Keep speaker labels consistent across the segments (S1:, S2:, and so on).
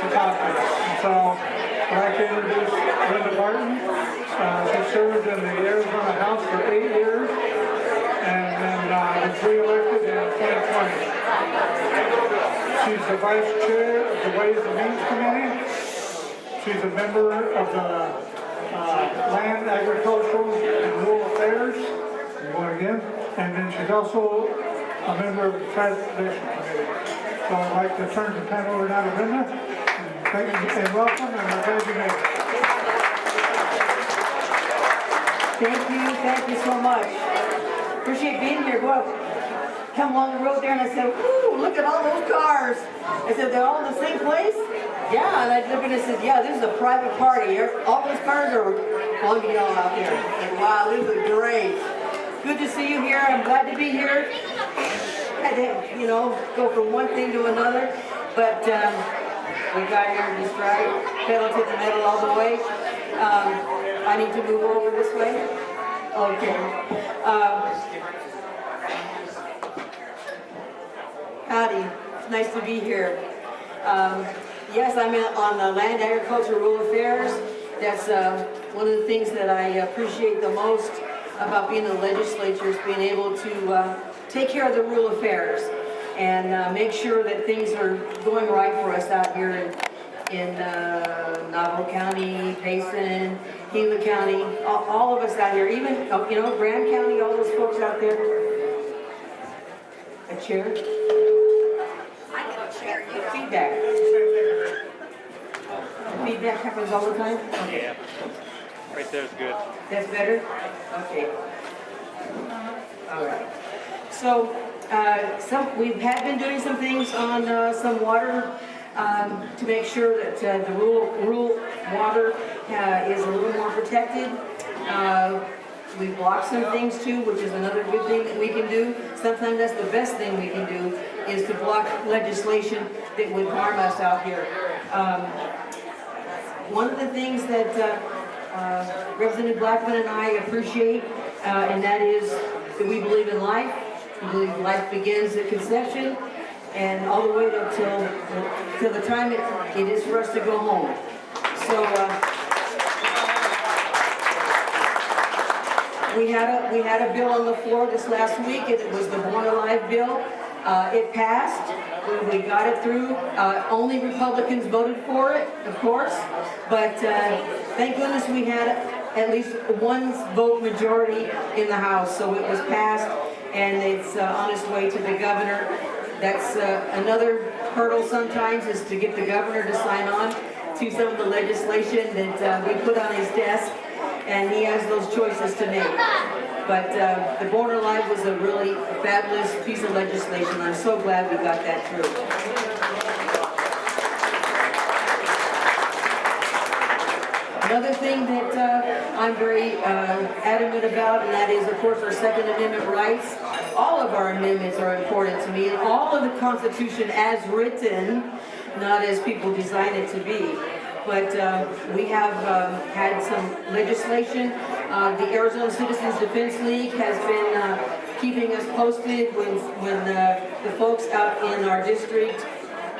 S1: the topic. So I'd like to introduce Brenda Barton. She served in the Arizona House for 8 years and then was re-elected in 2020. She's the Vice Chair of the Ways and Means Committee. She's a member of the Land, Agricultural, and Rural Affairs. And then she's also a member of the Transportation Committee. So I'd like to turn the time over now to Brenda. Thank you and welcome, and I'm glad you made it.
S2: Thank you so much. Appreciate being here. Well, come along the road there and I said, ooh, look at all those cars. I said, they're all in the same place? Yeah, and I looked at it and said, yeah, this is a private party here. All those cars are belonging to y'all out here. And wow, this is great. Good to see you here. I'm glad to be here. Had to, go from one thing to another. But we got here just right. Pedal to the metal all the way. I need to move over this way. Okay. Howdy. It's nice to be here. Yes, I'm on the Land, Agriculture, Rural Affairs. That's one of the things that I appreciate the most about being in the legislature is being able to take care of the rural affairs and make sure that things are going right for us out here in Navajo County, Payson, Gila County, all of us out here, even, Grand County, all those folks out there. A chair? I get a chair. Feedback. Feedback happens all the time? Okay.
S3: Yeah. Right there's good.
S2: That's better? Okay. All right. So, we've been doing some things on some water to make sure that the rural water is a little more protected. We block some things too, which is another good thing that we can do. Sometimes that's the best thing we can do, is to block legislation that would harm us out here. One of the things that Representative Blackman and I appreciate, and that is that we believe in life. We believe life begins at conception and all the way till the time it is for us to go home. So we had a bill on the floor this last week, and it was the Born Alive bill. It passed. We got it through. Only Republicans voted for it, of course. But thank goodness we had at least one vote majority in the House. So it was passed, and it's on its way to the governor. That's another hurdle sometimes, is to get the governor to sign on to some of the legislation that we put on his desk. And he has those choices to make. But the Born Alive was a really fabulous piece of legislation. I'm so glad we got that through. Another thing that I'm very adamant about, and that is, of course, our Second Amendment rights. All of our amendments are important to me, and all of the Constitution as written, not as people design it to be. But we have had some legislation. The Arizona Citizens Defense League has been keeping us posted when the folks out in our district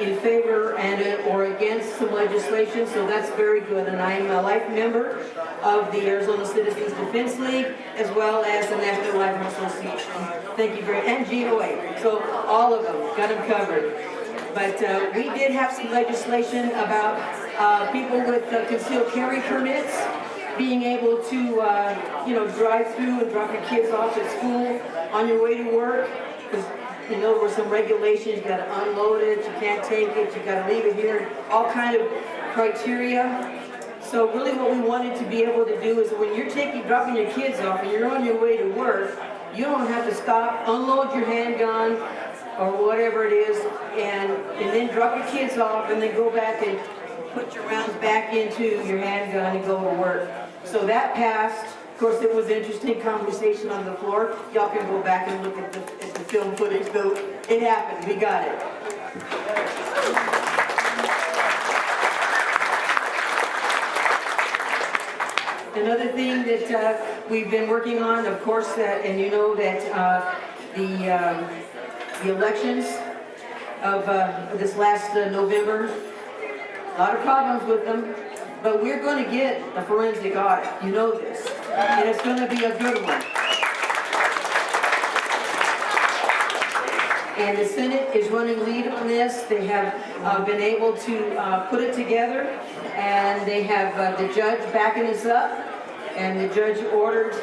S2: in favor and or against some legislation, so that's very good. And I'm a life member of the Arizona Citizens Defense League, as well as the National Library Association. Thank you very much. And GOA. So all of them, got them covered. But we did have some legislation about people with concealed carry permits being able to, drive through and drop your kids off at school on your way to work. Because, there were some regulations. You got to unload it. You can't take it. You got to leave it here. All kind of criteria. So really, what we wanted to be able to do is, when you're dropping your kids off and you're on your way to work, you don't have to stop, unload your handgun or whatever it is, and then drop your kids off and then go back and put your rounds back into your handgun and go to work. So that passed. Of course, it was interesting conversation on the floor. Y'all can go back and look at the film footage, though. It happened. We got it. Another thing that we've been working on, of course, and you know that the elections of this last November, A lot of problems with them, but we're going to get a forensic audit. You know this. And it's going to be a good one. And the Senate is running lead on this. They have been able to put it together, and they have the judge backing us up, and the judge ordered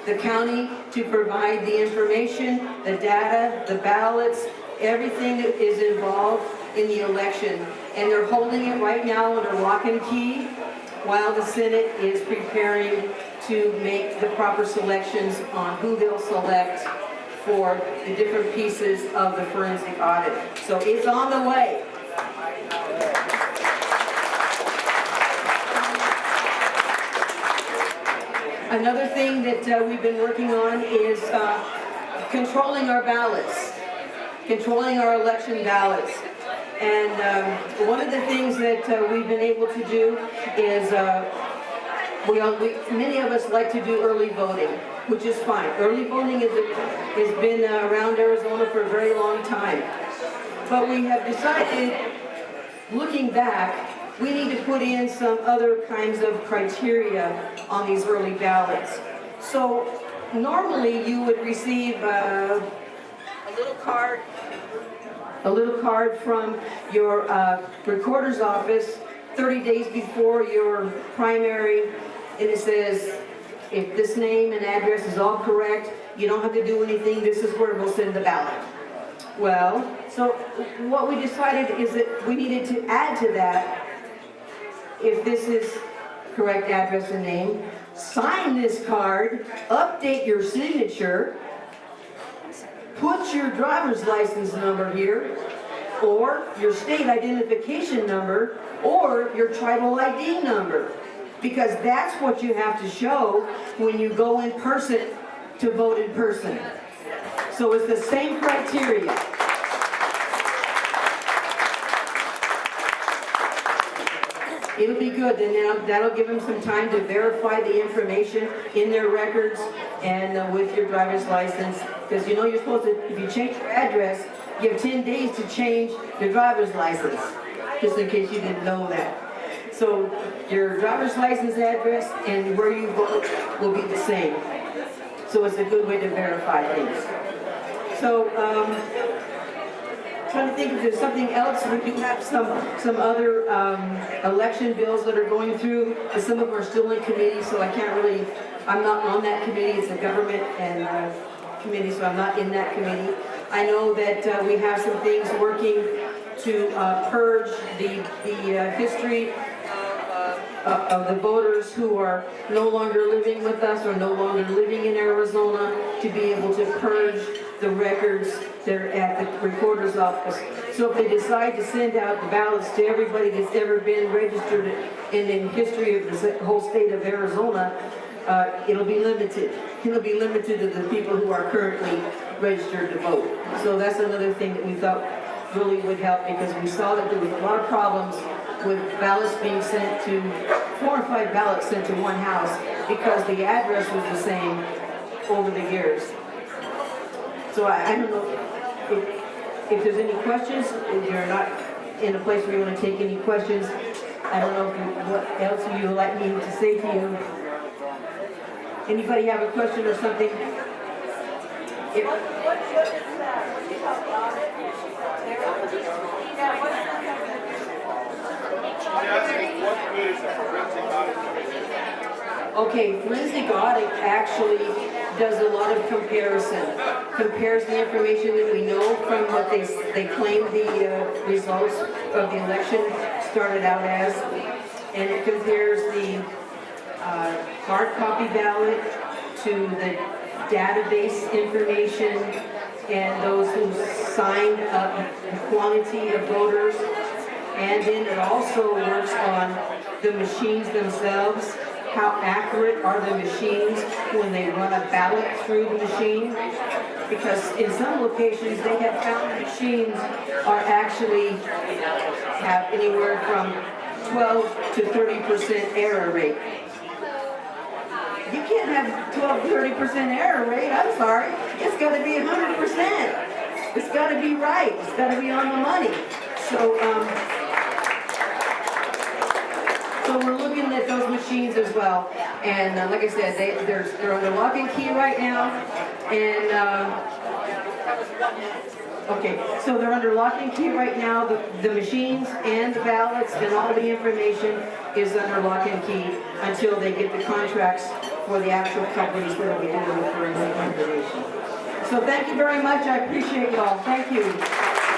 S2: the county to provide the information, the data, the ballots, everything that is involved in the election. And they're holding it right now under lock and key while the Senate is preparing to make the proper selections on who they'll select for the different pieces of the forensic audit. So it's on the way. Another thing that we've been working on is controlling our ballots, controlling our election ballots. And one of the things that we've been able to do is many of us like to do early voting, which is fine. Early voting has been around Arizona for a very long time. But we have decided, looking back, we need to put in some other kinds of criteria on these early ballots. So normally you would receive a little card from your recorder's office 30 days before your primary, and it says, if this name and address is all correct, you don't have to do anything, this is where we'll send the ballot. Well, so what we decided is that we needed to add to that, if this is correct address and name, sign this card, update your signature, put your driver's license number here, or your state identification number, or your tribal ID number. Because that's what you have to show when you go in person to vote in person. So it's the same criteria. It'll be good, and that'll give them some time to verify the information in their records and with your driver's license. Because you know you're supposed to, if you change your address, you have 10 days to change your driver's license, just in case you didn't know that. So your driver's license address and where you vote will be the same. So it's a good way to verify things. So trying to think if there's something else. We do have some other election bills that are going through. Some of them are still in committee, so I'm not on that committee. It's a government and committee, so I'm not in that committee. I know that we have some things working to purge the history of the voters who are no longer living with us or no longer living in Arizona, to be able to purge the records that are at the recorder's office. So if they decide to send out the ballots to everybody that's ever been registered in the history of the whole state of Arizona, it'll be limited. It'll be limited to the people who are currently registered to vote. So that's another thing that we thought really would help, because we saw that there was a lot of problems with ballots being sent to, 4 or 5 ballots sent to one house, because the address was the same over the years. So I don't know if there's any questions. If you're not in a place where you want to take any questions, I don't know what else you would like me to say to you. Anybody have a question or something? Okay, forensic audit actually does a lot of comparison. Compares the information that we know from what they claim the results of the election started out as, and it compares the hard copy ballot to the database information and those who signed up the quantity of voters. And then it also works on the machines themselves. How accurate are the machines when they run a ballot through the machine? Because in some locations they have found the machines are actually have anywhere from 12 to 30% error rate. You can't have 12 to 30% error rate, I'm sorry. It's got to be 100%. It's got to be right. It's got to be on the money. So So we're looking at those machines as well. And like I said, they're under lock and key right now. And okay, so they're under lock and key right now. The machines and the ballots and all the information is under lock and key until they get the contracts for the actual companies that will be doing the forensic information. So thank you very much. I appreciate y'all. Thank you.